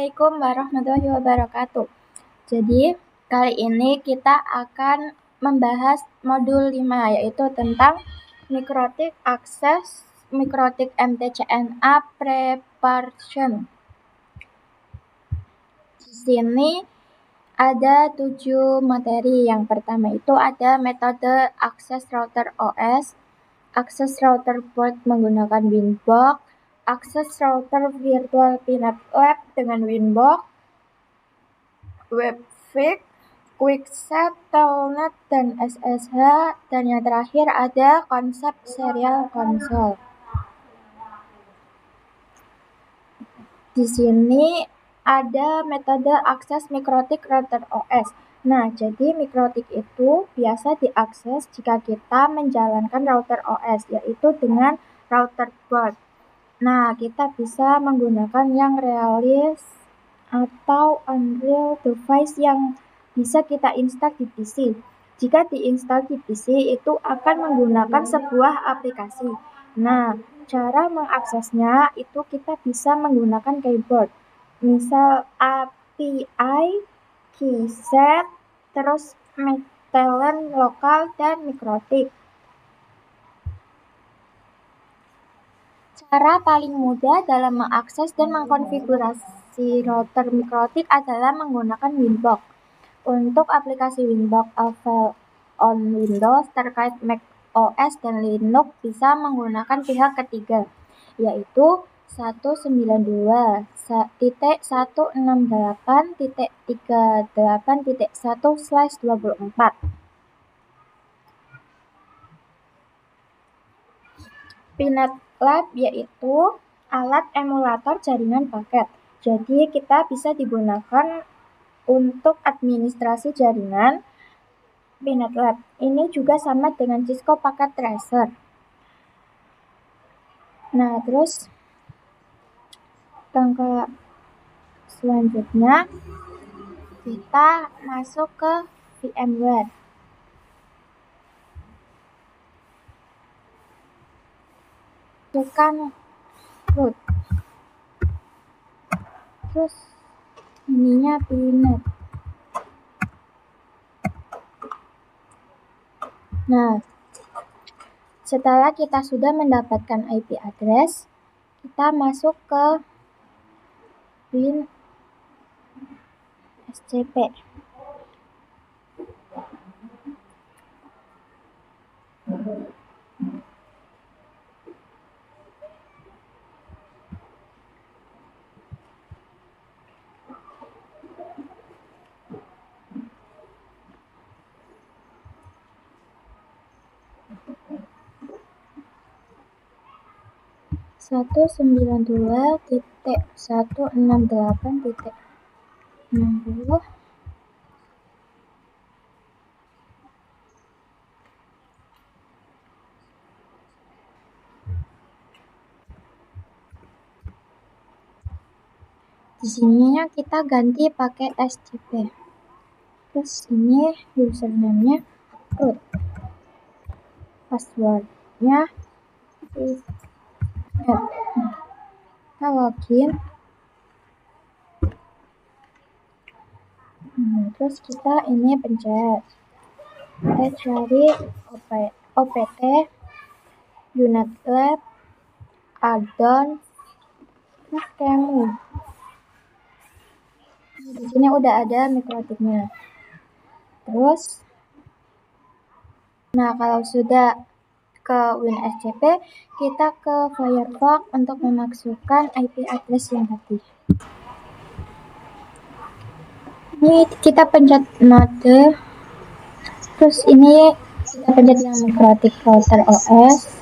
Assalamualaikum warahmatullahi wabarakatuh. Jadi, kali ini kita akan membahas modul 5, yaitu tentang Mikrotik Access, Mikrotik MTCNA Preparation. Di sini ada 7 materi. Yang pertama itu ada metode Access Router OS, Access Router Board menggunakan Winbox, Access Router Virtual Peanut Lab dengan Winbox, Webfix, Quickset, Telnet, dan SSH, dan yang terakhir ada konsep serial console. Di sini ada metode akses Mikrotik Router OS. Nah, jadi Mikrotik itu biasa diakses jika kita menjalankan router OS, yaitu dengan router board. Nah, kita bisa menggunakan yang realis atau Unreal device yang bisa kita install di PC. Jika diinstal di PC itu akan menggunakan sebuah aplikasi. Nah, cara mengaksesnya itu kita bisa menggunakan keyboard. Misal API, keyset, terus Talent lokal dan Mikrotik. Cara paling mudah dalam mengakses dan mengkonfigurasi router Mikrotik adalah menggunakan Winbox. Untuk aplikasi Winbox available on Windows terkait Mac OS dan Linux bisa menggunakan pihak ketiga, yaitu 192.168.38.1/24. Peanut Lab yaitu alat emulator jaringan paket. Jadi kita bisa digunakan untuk administrasi jaringan. Peanut Lab ini juga sama dengan Cisco Packet Tracer. Nah, terus langkah selanjutnya kita masuk ke VMware. Masukkan root. Terus ininya Peanut. Nah, setelah kita sudah mendapatkan IP address, kita masuk ke WinSCP. Satu 192.168.60. Di sininya kita ganti pakai SCP. Terus ini username-nya root. Password-nya kita login. Terus kita ini pencet. Kita cari OPT, Unit Lab, addon, terus Kemu. Di sini udah ada Mikrotiknya. Terus, nah kalau sudah ke WinSCP, kita ke Firefox untuk memasukkan IP address yang tadi. Ini kita pencet node. Terus ini kita pencet yang Mikrotik Router OS.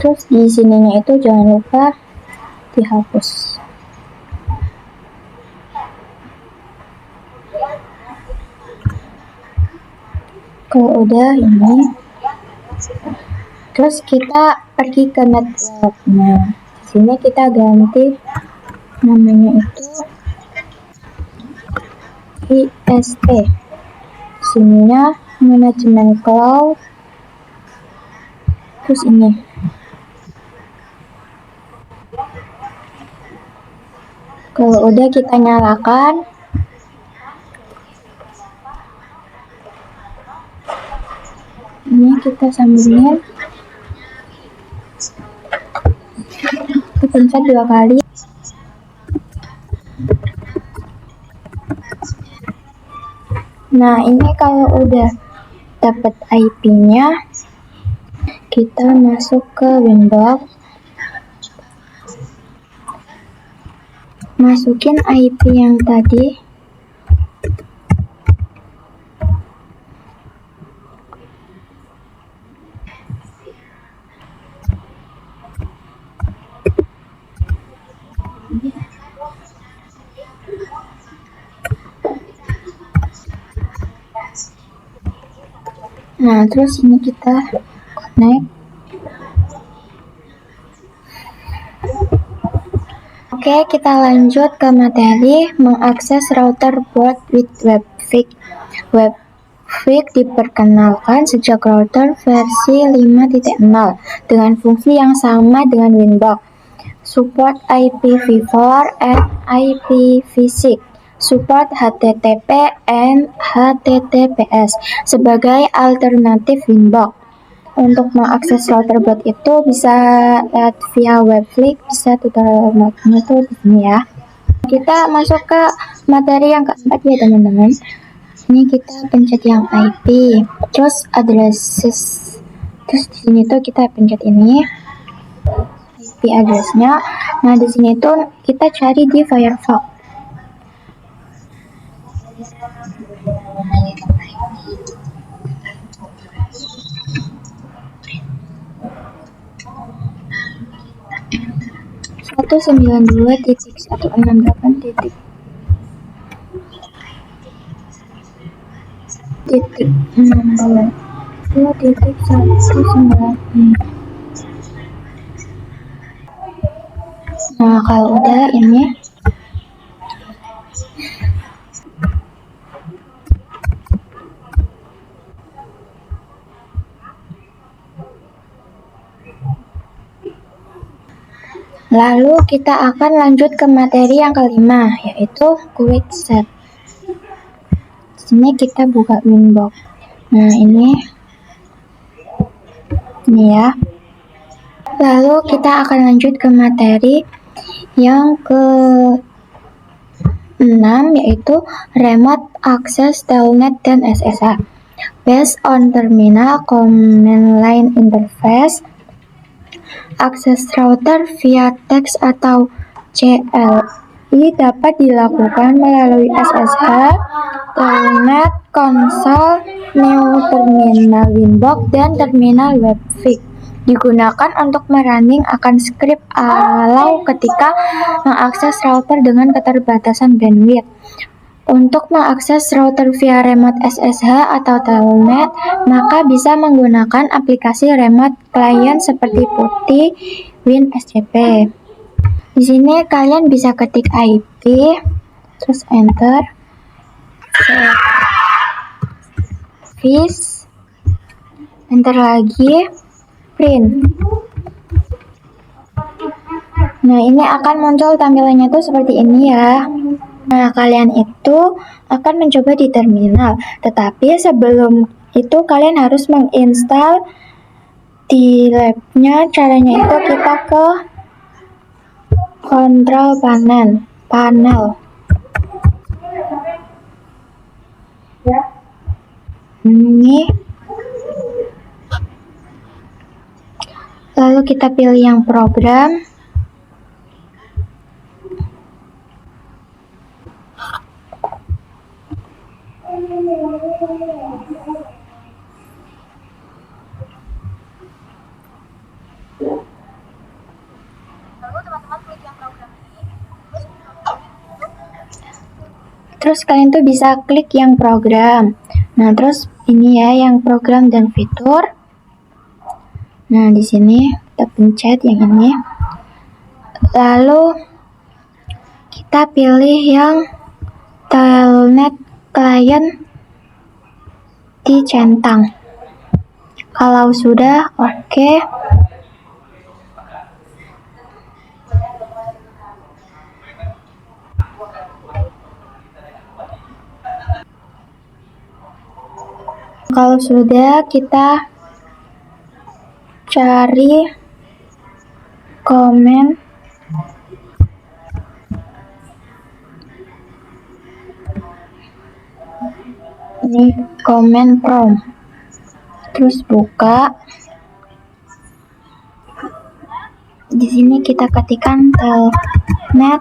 Terus di sininya itu jangan lupa dihapus. Kalau udah ini, terus kita pergi ke network-nya. Di sini kita ganti namanya itu ISP. Sininya manajemen cloud. Terus ini. Kalau udah kita nyalakan. Ini kita sambungin. Kita pencet 2 kali. Nah, ini kalau udah dapat IP-nya, kita masuk ke Winbox. Masukin IP yang tadi. Nah, terus ini kita connect. Oke, kita lanjut ke materi mengakses router board with Webfig. Webfig diperkenalkan sejak router versi 5.0 dengan fungsi yang sama dengan Winbox. Support IPv4 and IPv6. Support HTTP and HTTPS sebagai alternatif Winbox. Untuk mengakses router board itu bisa lihat via Webfig, bisa tutorialnya tuh di sini ya. Kita masuk ke materi yang keempat ya teman-teman. Ini kita pencet yang IP, terus addresses, terus di sini tuh kita pencet ini IP addressnya. Nah di sini tuh kita cari di Firefox. Satu 192.168.2.190. Nah kalau udah ini lalu kita akan lanjut ke materi yang kelima, yaitu quick set. Di sini kita buka Winbox. Nah ini ya. Lalu kita akan lanjut ke materi yang ke-6, yaitu remote access telnet dan SSH. Based on terminal command line interface, akses router via text atau CLI dapat dilakukan melalui SSH, telnet, konsol, new terminal Winbox, dan terminal Webfig. Digunakan untuk merunning akan skrip allow ketika mengakses router dengan keterbatasan bandwidth. Untuk mengakses router via remote SSH atau telnet, maka bisa menggunakan aplikasi remote client seperti PuTTY, WinSCP. Di sini kalian bisa ketik IP, terus enter, service, enter lagi, print. Nah ini akan muncul tampilannya tuh seperti ini ya. Nah kalian itu akan mencoba di terminal, tetapi sebelum itu kalian harus menginstal di labnya. Caranya itu kita ke control panel. Ini lalu kita pilih yang program. Terus kalian tuh bisa klik yang program. Nah, terus ini ya yang program dan fitur. Nah, di sini kita pencet yang ini. Lalu kita pilih yang telnet client dicentang. Kalau sudah oke. Kalau sudah, kita cari komen ini, komen prompt, terus buka. Di sini kita ketikkan telnet,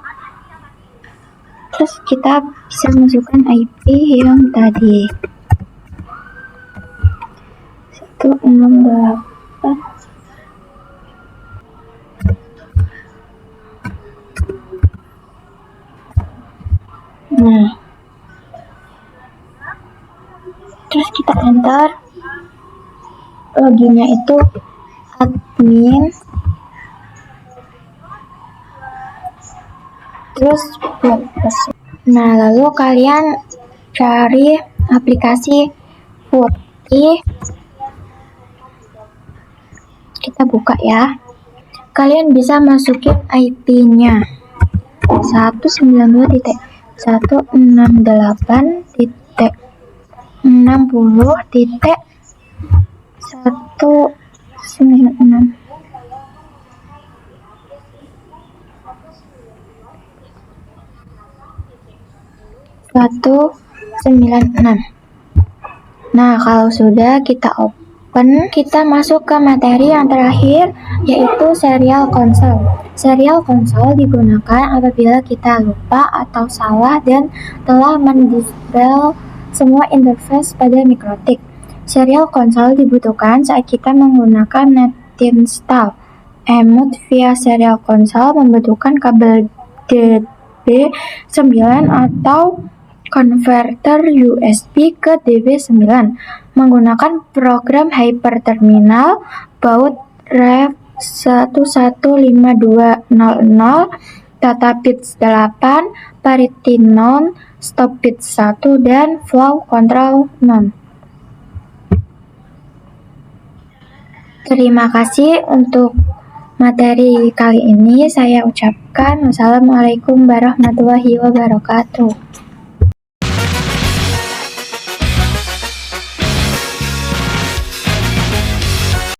terus kita bisa masukkan IP yang tadi 168. Nah, terus kita enter loginnya itu admin, terus password. Nah, lalu kalian cari aplikasi Putih. Kita buka ya. Kalian bisa masukin IP-nya 192.168.60.196. Nah, kalau sudah kita open, kita masuk ke materi yang terakhir, yaitu serial console. Serial console digunakan apabila kita lupa atau salah dan telah mendisable semua interface pada mikrotik. Serial console dibutuhkan saat kita menggunakan netinstall. Emut via serial console membutuhkan kabel DB9 atau konverter USB ke DB9 menggunakan program hyperterminal baud ref 115200, data bits 8, parity none, stop bits 1, dan flow control none. Terima kasih untuk materi kali ini. Saya ucapkan wassalamualaikum warahmatullahi wabarakatuh.